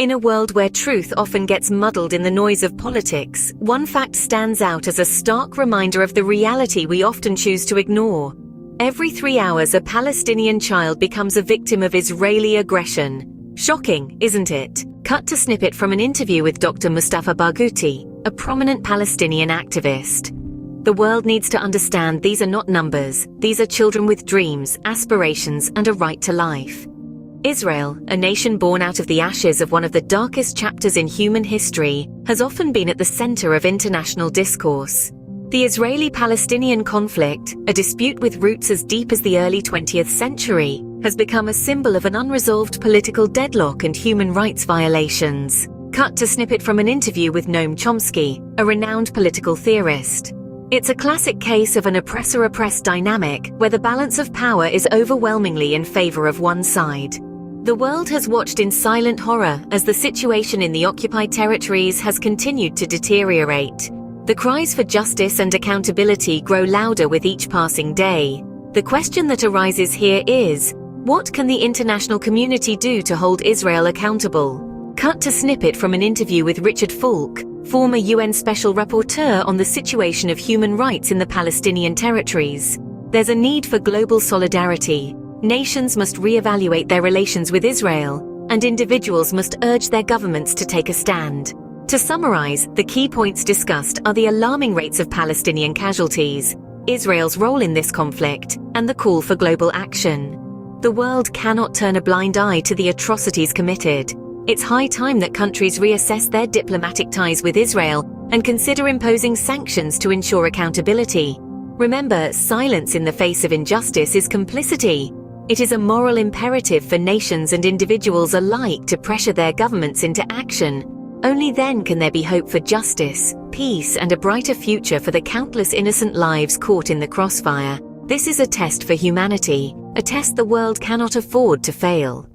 In a world where truth often gets muddled in the noise of politics, one fact stands out as a stark reminder of the reality we often choose to ignore. Every 3 hours, a Palestinian child becomes a victim of Israeli aggression. Shocking, isn't it? Cut to snippet from an interview with Dr. Mustafa Barghouti, a prominent Palestinian activist. The world needs to understand these are not numbers, these are children with dreams, aspirations, and a right to life. Israel, a nation born out of the ashes of one of the darkest chapters in human history, has often been at the center of international discourse. The Israeli-Palestinian conflict, a dispute with roots as deep as the early 20th century, has become a symbol of an unresolved political deadlock and human rights violations. Cut to snippet from an interview with Noam Chomsky, a renowned political theorist. It's a classic case of an oppressor-oppressed dynamic where the balance of power is overwhelmingly in favor of one side. The world has watched in silent horror as the situation in the occupied territories has continued to deteriorate. The cries for justice and accountability grow louder with each passing day. The question that arises here is, what can the international community do to hold Israel accountable? Cut to snippet from an interview with Richard Falk, former UN Special Rapporteur on the situation of human rights in the Palestinian territories. There's a need for global solidarity. Nations must re-evaluate their relations with Israel, and individuals must urge their governments to take a stand. To summarize, the key points discussed are the alarming rates of Palestinian casualties, Israel's role in this conflict, and the call for global action. The world cannot turn a blind eye to the atrocities committed. It's high time that countries reassess their diplomatic ties with Israel and consider imposing sanctions to ensure accountability. Remember, silence in the face of injustice is complicity. It is a moral imperative for nations and individuals alike to pressure their governments into action. Only then can there be hope for justice, peace, and a brighter future for the countless innocent lives caught in the crossfire. This is a test for humanity, a test the world cannot afford to fail.